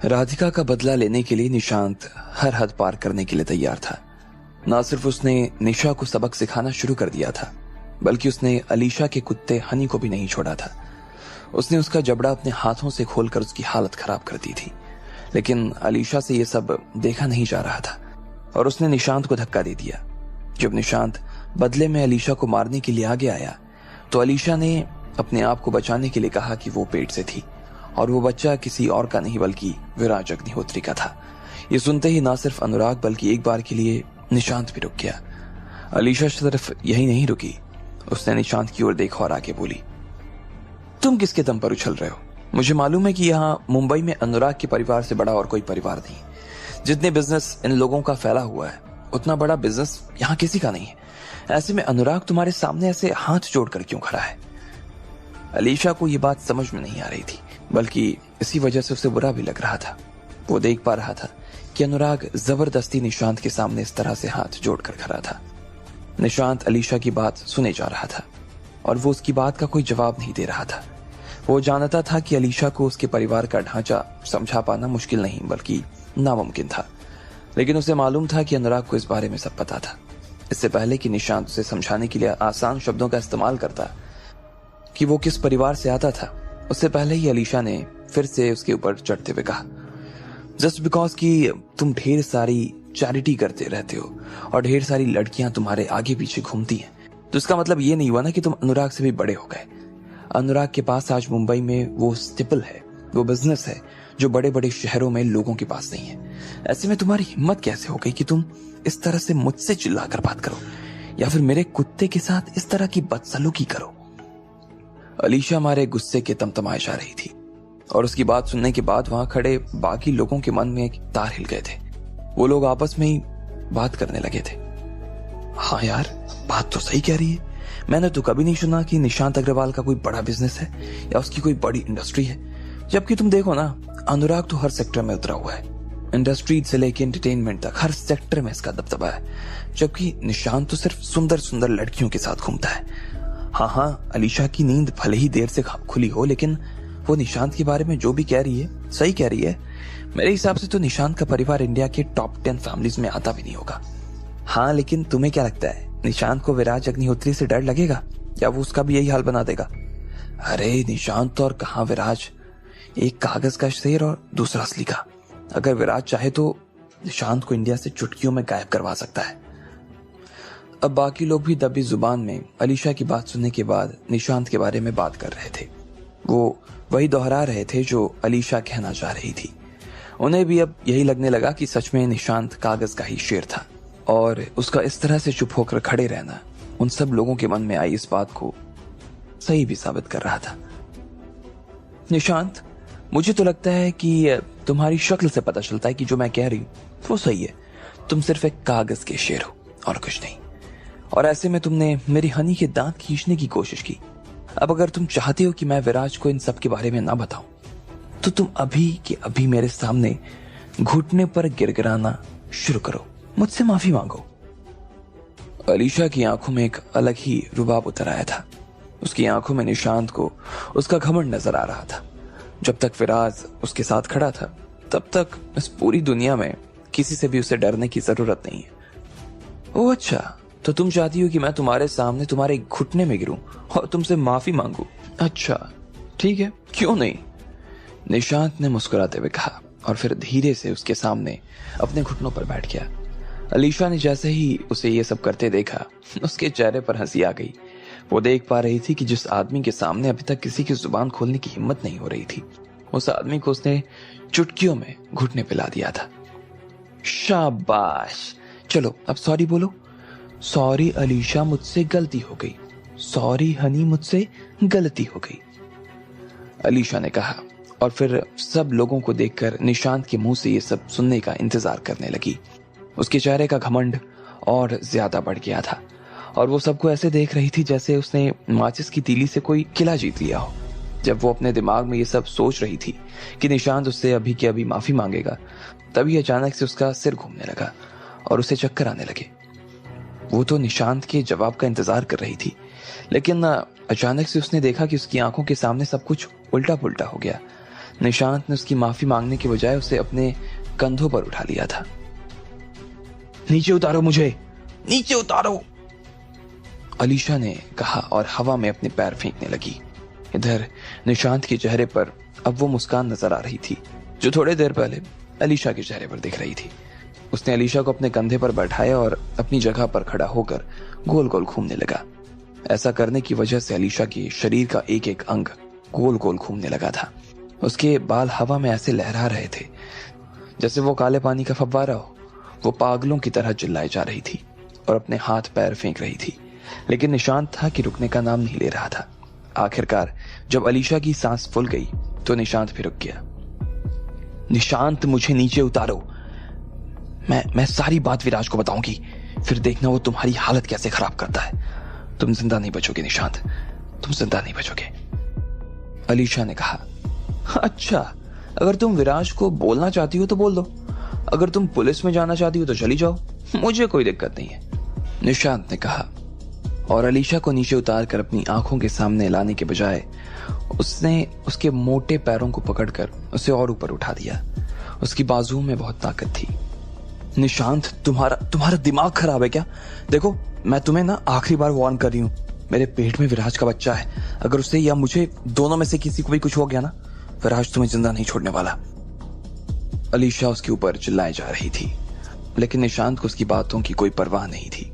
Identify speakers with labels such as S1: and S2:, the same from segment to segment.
S1: राधिका का बदला लेने के लिए निशांत हर हद पार करने के लिए तैयार था। ना सिर्फ उसने निशा को सबक सिखाना शुरू कर दिया था, बल्कि उसने अलीशा के कुत्ते हनी को भी नहीं छोड़ा था। उसने उसका जबड़ा अपने हाथों से खोलकर उसकी हालत खराब कर दी थी, लेकिन अलीशा से यह सब देखा नहीं जा रहा था और उसने निशांत को धक्का दे दिया। जब निशांत बदले में अलीशा को मारने के लिए आगे आया तो अलीशा ने अपने आप को बचाने के लिए कहा कि वो पेट से थी और वो बच्चा किसी और का नहीं बल्कि विराज अग्निहोत्री का था। ये सुनते ही ना सिर्फ अनुराग बल्कि एक बार के लिए निशांत भी रुक गया। अलीशा सिर्फ यही नहीं रुकी, उसने निशांत की ओर देखा और आगे बोली, तुम किसके दम पर उछल रहे हो? मुझे मालूम है कि यहाँ मुंबई में अनुराग के परिवार से बड़ा और कोई परिवार नहीं। जितने बिजनेस इन लोगों का फैला हुआ है उतना बड़ा बिजनेस यहाँ किसी का नहीं है। ऐसे में अनुराग तुम्हारे सामने ऐसे हाथ जोड़कर क्यों खड़ा है? अलीशा को ये बात समझ में नहीं आ रही थी, बल्कि इसी वजह से उसे बुरा भी लग रहा था। वो देख पा रहा था कि अनुराग जबरदस्ती निशांत के सामने इस तरह से हाथ जोड़कर खड़ा था। निशांत अलीशा की बात सुने जा रहा था और वो उसकी बात का कोई जवाब नहीं दे रहा था। वो जानता था कि अलीशा को उसके परिवार का ढांचा समझा पाना मुश्किल नहीं बल्कि नामुमकिन था, लेकिन उसे मालूम था कि अनुराग को इस बारे में सब पता था। इससे पहले कि निशांत उसे समझाने के लिए आसान शब्दों का इस्तेमाल करता कि वो किस परिवार से आता था, उससे पहले ही अलीशा ने फिर से उसके ऊपर चढ़ते हुए कहा, जस्ट बिकॉज कि तुम ढेर सारी चैरिटी करते रहते हो और ढेर सारी लड़कियां तुम्हारे आगे पीछे घूमती हैं, तो इसका मतलब ये नहीं हुआ ना कि तुम अनुराग से भी बड़े हो गए। अनुराग के पास आज मुंबई में वो स्टेपल है, वो बिजनेस है जो बड़े बड़े शहरों में लोगों के पास नहीं है। ऐसे में तुम्हारी हिम्मत कैसे हो गई कि तुम इस तरह से मुझसे चिल्लाकर बात करो या फिर मेरे कुत्ते के साथ इस तरह की बदसलूकी करो? अलीशा हमारे गुस्से के तमतमाए जा रही थी और उसकी बात सुनने के बाद वहां खड़े बाकी लोगों के मन में एक तार हिल गए थे। वो लोग आपस में ही बात करने लगे थे, हाँ यार बात तो सही कह रही है। मैंने तो कभी नहीं सुना कि निशांत अग्रवाल का कोई बड़ा बिजनेस है या उसकी कोई बड़ी इंडस्ट्री है, जबकि तुम देखो ना अनुराग तो हर सेक्टर में उतरा हुआ है। इंडस्ट्री से लेके एंटरटेनमेंट तक हर सेक्टर में इसका दबदबा है, जबकि निशांत तो सिर्फ सुंदर सुंदर लड़कियों के साथ घूमता है। हाँ, अलीशा की नींद भले ही देर से खुली हो, लेकिन वो निशांत के बारे में जो भी कह रही है सही कह रही है। मेरे हिसाब से तो निशांत का परिवार इंडिया के टॉप 10 फैमिलीज में आता भी नहीं होगा। हाँ, लेकिन तुम्हें क्या लगता है निशांत को विराज अग्निहोत्री से डर लगेगा या वो उसका भी यही हाल बना देगा? अरे निशांत और कहाँ विराज, एक कागज का शेर और दूसरा असली का। अगर विराज चाहे तो निशांत को इंडिया से चुटकियों में गायब करवा सकता है। अब बाकी लोग भी दबी जुबान में अलीशा की बात सुनने के बाद निशांत के बारे में बात कर रहे थे। वो वही दोहरा रहे थे जो अलीशा कहना चाह रही थी। उन्हें भी अब यही लगने लगा कि सच में निशांत कागज का ही शेर था और उसका इस तरह से चुप होकर खड़े रहना उन सब लोगों के मन में आई इस बात को सही भी साबित कर रहा था। निशांत, मुझे तो लगता है कि तुम्हारी शक्ल से पता चलता है कि जो मैं कह रही हूँ वो सही है। तुम सिर्फ एक कागज के शेर हो और कुछ नहीं। और ऐसे में तुमने मेरी हनी के दांत खींचने की कोशिश की। अब अगर तुम चाहते हो कि मैं विराज को इन सब के बारे में ना बताऊं, तो तुम अभी के अभी मेरे सामने घुटने पर गिड़गिड़ाना शुरू करो, मुझसे माफी मांगो। अलीशा की आंखों में एक अलग ही रुबाब उतर आया था। उसकी आंखों में निशांत को उसका घमंड नजर आ रहा था। जब तक विराज उसके साथ खड़ा था तब तक इस पूरी दुनिया में किसी से भी उसे डरने की जरूरत नहीं है। ओह अच्छा, तो तुम चाहती हो कि मैं तुम्हारे सामने तुम्हारे घुटने में गिरूं और तुमसे माफी मांगू? अच्छा ठीक है, क्यों नहीं, निशांत ने मुस्कुराते हुए कहा और फिर धीरे से उसके सामने अपने घुटनों पर बैठ गया। अलीशा ने जैसे ही उसे ये सब करते देखा उसके चेहरे पर हंसी आ गई। वो देख पा रही थी कि जिस आदमी के सामने अभी तक किसी की जुबान खोलने की हिम्मत नहीं हो रही थी, उस आदमी को उसने चुटकियों में घुटने पिला दिया था। शाबाश, चलो अब सॉरी बोलो। सॉरी अलीशा, मुझसे गलती हो गई। सॉरी हनी, मुझसे गलती हो गई, अलीशा ने कहा और फिर सब लोगों को देखकर निशांत के मुंह से ये सब सुनने का इंतजार करने लगी। उसके चेहरे का घमंड और ज्यादा बढ़ गया था और वो सबको ऐसे देख रही थी जैसे उसने माचिस की तीली से कोई किला जीत लिया हो। जब वो अपने दिमाग में ये सब सोच रही थी कि निशांत उससे अभी के अभी माफी मांगेगा, तभी अचानक से उसका सिर घूमने लगा और उसे चक्कर आने लगे। वो तो निशांत के जवाब का इंतजार कर रही थी, लेकिन अचानक से उसने देखा कि उसकी आंखों के सामने सब कुछ उल्टा पुल्टा हो गया। निशांत ने उसकी माफी मांगने के बजाय उसे अपने कंधों पर उठा लिया था। नीचे उतारो मुझे, नीचे उतारो, अलीशा ने कहा और हवा में अपने पैर फेंकने लगी। इधर निशांत के चेहरे पर अब वो मुस्कान नजर आ रही थी जो थोड़ी देर पहले अलीशा के चेहरे पर दिख रही थी। उसने अलीशा को अपने कंधे पर बैठाया और अपनी जगह पर खड़ा होकर गोल गोल घूमने लगा। ऐसा करने की वजह से अलीशा के शरीर का एक एक अंग गोल गोल घूमने लगा था। उसके बाल हवा में ऐसे लहरा रहे थे जैसे वो काले पानी का फव्वारा हो। वो पागलों की तरह चिल्लाई जा रही थी और अपने हाथ पैर फेंक रही थी, लेकिन निशांत था कि रुकने का नाम नहीं ले रहा था। आखिरकार जब अलीशा की सांस फूल गई तो निशांत फिर रुक गया। निशांत, मुझे नीचे उतारो, मैं सारी बात विराज को बताऊंगी, फिर देखना वो तुम्हारी हालत कैसे खराब करता है। तुम जिंदा नहीं बचोगे निशांत, तुम जिंदा नहीं बचोगे, अलीशा ने कहा। अच्छा, अगर तुम विराज को बोलना चाहती हो तो बोल दो, अगर तुम पुलिस में जाना चाहती हो तो चली जाओ, मुझे कोई दिक्कत नहीं है, निशांत ने कहा। और अलीशा को नीचे उतार कर अपनी आंखों के सामने लाने के बजाय उसने उसके मोटे पैरों को पकड़कर उसे और ऊपर उठा दिया। उसकी बाजुओं में बहुत ताकत थी। निशांत, तुम्हारा दिमाग खराब है क्या? देखो, मैं तुम्हें ना आखिरी बार वार्न कर रही हूँ, मेरे पेट में विराज का बच्चा है। अगर उसे या मुझे, दोनों में से किसी को भी कुछ हो गया ना, विराज तुम्हें जिंदा नहीं छोड़ने वाला। अलीशा उसके ऊपर चिल्लाए जा रही थी, लेकिन निशांत को उसकी बातों की कोई परवाह नहीं थी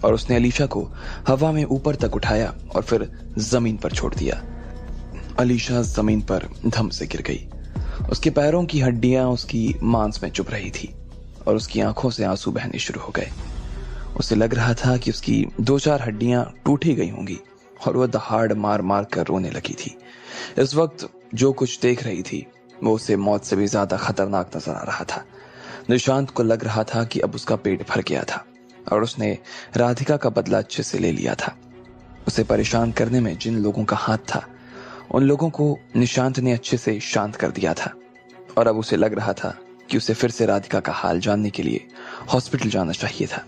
S1: और उसने अलीशा को हवा में ऊपर तक उठाया और फिर जमीन पर छोड़ दिया। अलीशा जमीन पर धम से गिर गई। उसके पैरों की हड्डियां उसकी मांस में चुभ रही थी और उसकी आंखों से आंसू बहने शुरू हो गए। उसे लग रहा था कि उसकी 2-4 हड्डियां टूट ही गई होंगी और वह दहाड़ मार मार कर रोने लगी थी। इस वक्त जो कुछ देख रही थी वो उसे मौत से भी ज्यादा खतरनाक नजर आ रहा था। निशांत को लग रहा था कि अब उसका पेट भर गया था और उसने राधिका का बदला अच्छे से ले लिया था। उसे परेशान करने में जिन लोगों का हाथ था उन लोगों को निशांत ने अच्छे से शांत कर दिया था और अब उसे लग रहा था कि उसे फिर से राधिका का हाल जानने के लिए हॉस्पिटल जाना चाहिए था।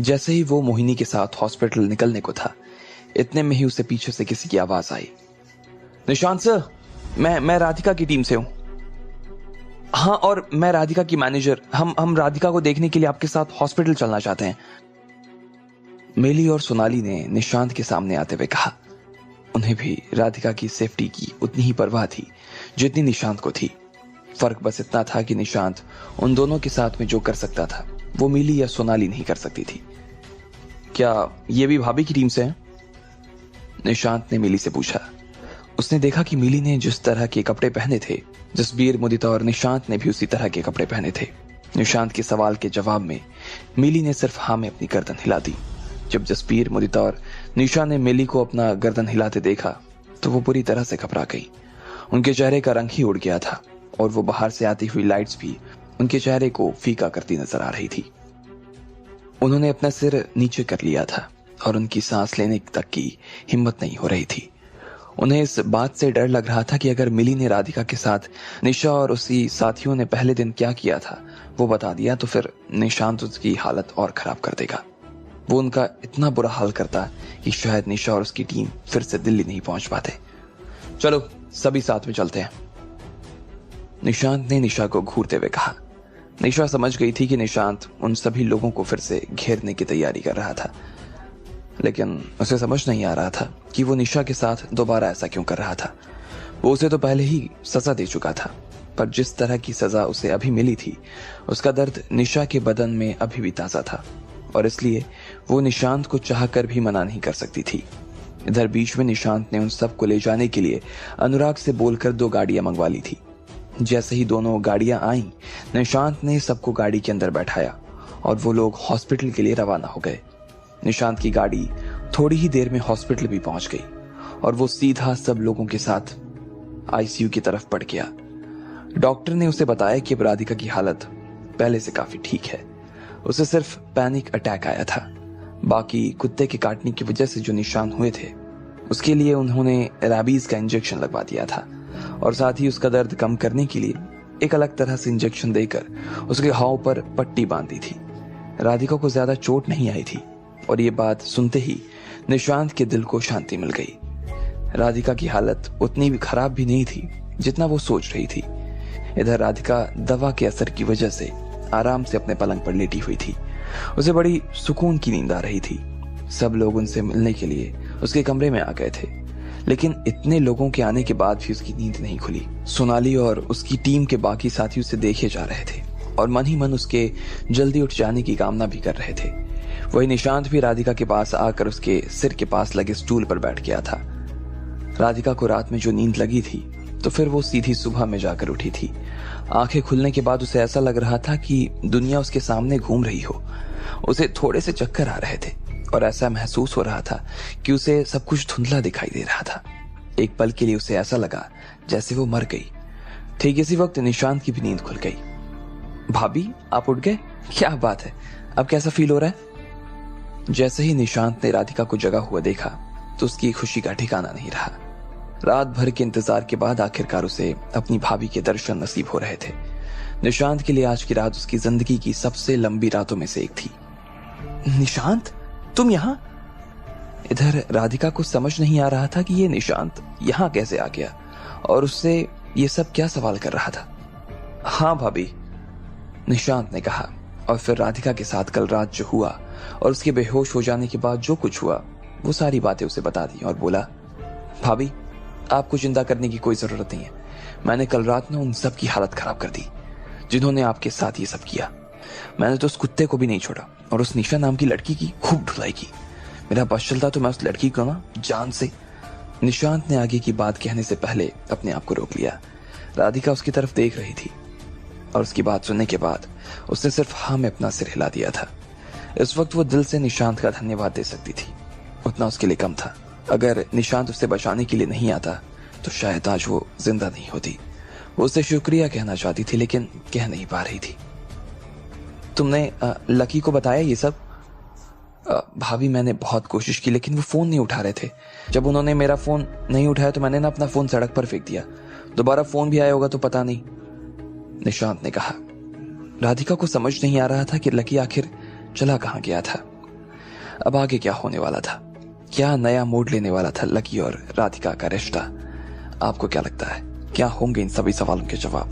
S1: जैसे ही वो मोहिनी के साथ हॉस्पिटल निकलने को था, इतने में ही उसे पीछे से किसी की आवाज आई। निशांत सर, मैं राधिका की टीम से हूं। हाँ, और मैं राधिका की मैनेजर। हम राधिका को देखने के लिए आपके साथ हॉस्पिटल चलना चाहते हैं, मेली और सोनाली ने निशांत के सामने आते हुए कहा। उन्हें भी राधिका की सेफ्टी की उतनी ही परवाह थी जितनी निशांत को थी। फर्क बस इतना था कि निशांत उन दोनों के साथ में जो कर सकता था वो मिली या सोनाली नहीं कर सकती थी। क्या ये भी भाभी की टीम से हैं? निशांत ने मिली से पूछा। उसने देखा कि मिली ने जिस तरह के कपड़े पहने थे, जसबीर, मुदिता और निशांत ने भी उसी तरह के कपड़े पहने थे। निशांत के सवाल के जवाब में मिली ने सिर्फ हाँ में अपनी गर्दन हिला दी। जब जसबीर, मुदिता और निशा ने मिली को अपना गर्दन हिलाते देखा तो वो पूरी तरह से घबरा गई। उनके चेहरे का रंग ही उड़ गया था और वो बाहर से आती हुई लाइट्स भी उनके चेहरे को फीका करती नजर आ रही थी। उन्होंने अपना सिर नीचे कर लिया था और उनकी सांस लेने तक की हिम्मत नहीं हो रही थी। उन्हें इस बात से डर लग रहा था कि अगर मिली ने राधिका के साथ निशा और उसकी साथियों ने पहले दिन क्या किया था वो बता दिया तो फिर निशांत उसकी हालत और खराब कर देगा। वो उनका इतना बुरा हाल करता कि शायद निशा और उसकी टीम फिर से दिल्ली नहीं पहुंच पाते। चलो सभी साथ में चलते हैं, निशांत ने निशा को घूरते हुए कहा। निशा समझ गई थी कि निशांत उन सभी लोगों को फिर से घेरने की तैयारी कर रहा था, लेकिन उसे समझ नहीं आ रहा था कि वो निशा के साथ दोबारा ऐसा क्यों कर रहा था। वो उसे तो पहले ही सजा दे चुका था, पर जिस तरह की सजा उसे अभी मिली थी उसका दर्द निशा के बदन में अभी भी ताजा था और इसलिए वो निशांत को चाहकर भी मना नहीं कर सकती थी। इधर बीच में निशांत ने उन सबको ले जाने के लिए अनुराग से बोलकर 2 गाड़ियां मंगवा ली थी। जैसे ही दोनों गाड़ियां आईं, निशांत ने सबको गाड़ी के अंदर बैठाया और वो लोग हॉस्पिटल के लिए रवाना हो गए। निशांत की गाड़ी थोड़ी ही देर में हॉस्पिटल भी पहुंच गई और वो सीधा सब लोगों के साथ आईसीयू की तरफ बढ़ गया। डॉक्टर ने उसे बताया कि राधिका की हालत पहले से काफी ठीक है, उसे सिर्फ पैनिक अटैक आया था। बाकी कुत्ते के काटने की वजह से जो निशान हुए थे उसके लिए उन्होंने रैबीज का इंजेक्शन लगवा दिया था और साथ ही उसका दर्द कम करने के लिए एक अलग तरह से इंजेक्शन देकर उसके घाव पर पट्टी बांधी थी। राधिका को ज्यादा चोट नहीं आई थी और ये बात सुनते ही निशांत के दिल को शांति मिल गई। राधिका की हालत उतनी भी खराब भी नहीं थी जितना वो सोच रही थी। इधर राधिका दवा के असर की वजह से आराम से अपने पलंग पर लेटी हुई थी। उसे बड़ी सुकून की नींद आ रही थी। सब लोग उनसे मिलने के लिए उसके कमरे में आ गए थे, लेकिन इतने लोगों के आने के बाद भी उसकी नींद नहीं खुली। सोनाली और उसकी टीम के बाकी साथी उसे देखे जा रहे थे और मन ही मन उसके जल्दी उठ जाने की कामना भी कर रहे थे। वही निशांत भी राधिका के पास आकर उसके सिर के पास लगे स्टूल पर बैठ गया था। राधिका को रात में जो नींद लगी थी तो फिर वो सीधी सुबह में जाकर उठी थी। आंखें खुलने के बाद उसे ऐसा लग रहा था कि दुनिया उसके सामने घूम रही हो। उसे थोड़े से चक्कर आ रहे थे और ऐसा महसूस हो रहा था कि उसे सब कुछ धुंधला दिखाई दे रहा था। एक पल के लिए उसे ऐसा लगा जैसे वो मर गई। ठीक इसी वक्त निशांत की भी नींद खुल गई। भाभी, आप उठ गए? क्या बात है, अब कैसा फील हो रहा है? जैसे ही निशांत ने राधिका को जगा हुआ देखा तो उसकी खुशी का ठिकाना नहीं रहा। रात भर के इंतजार के बाद आखिरकार उसे अपनी भाभी के दर्शन नसीब हो रहे थे। निशांत के लिए आज की रात उसकी जिंदगी की सबसे लंबी रातों में से एक थी। निशांत, तुम यहाँ? इधर राधिका को समझ नहीं आ रहा था कि ये निशांत यहाँ कैसे आ गया और उससे ये सब क्या सवाल कर रहा था। हाँ भाभी, निशांत ने कहा और फिर राधिका के साथ कल रात जो हुआ और उसके बेहोश हो जाने के बाद जो कुछ हुआ वो सारी बातें उसे बता दी और बोला, भाभी आपको चिंता करने की कोई जरूरत नहीं है। मैंने कल रात में उन सब की हालत खराब कर दी जिन्होंने आपके साथ ये सब किया। मैंने तो उस कुत्ते को भी नहीं छोड़ा और उस निशा नाम की लड़की की खूब ढुलाई की। मेरा बस चलता तो मैं उस लड़की को ना जान से। निशांत ने आगे की बात कहने से पहले अपने आप को रोक लिया। राधिका उसकी तरफ देख रही थी और उसकी बात सुनने के बाद उसने सिर्फ हाँ में अपना सिर हिला दिया था। इस वक्त वो दिल से निशांत का धन्यवाद दे सकती थी, उतना उसके लिए कम था। अगर निशांत उसे बचाने के लिए नहीं आता तो शायद आज वो जिंदा नहीं होती। वो उससे शुक्रिया कहना चाहती थी लेकिन कह नहीं पा रही थी। तुमने लकी को बताया ये सब? भाभी मैंने बहुत कोशिश की लेकिन वो फोन नहीं उठा रहे थे। जब उन्होंने मेरा फोन नहीं उठाया तो मैंने ना अपना फोन सड़क पर फेंक दिया। दोबारा फोन भी आया होगा तो पता नहीं, निशांत ने कहा। राधिका को समझ नहीं आ रहा था कि लकी आखिर चला कहां गया था। अब आगे क्या होने वाला था, क्या नया मोड़ लेने वाला था लकी और राधिका का रिश्ता? आपको क्या लगता है, क्या होंगे इन सभी सवालों के जवाब?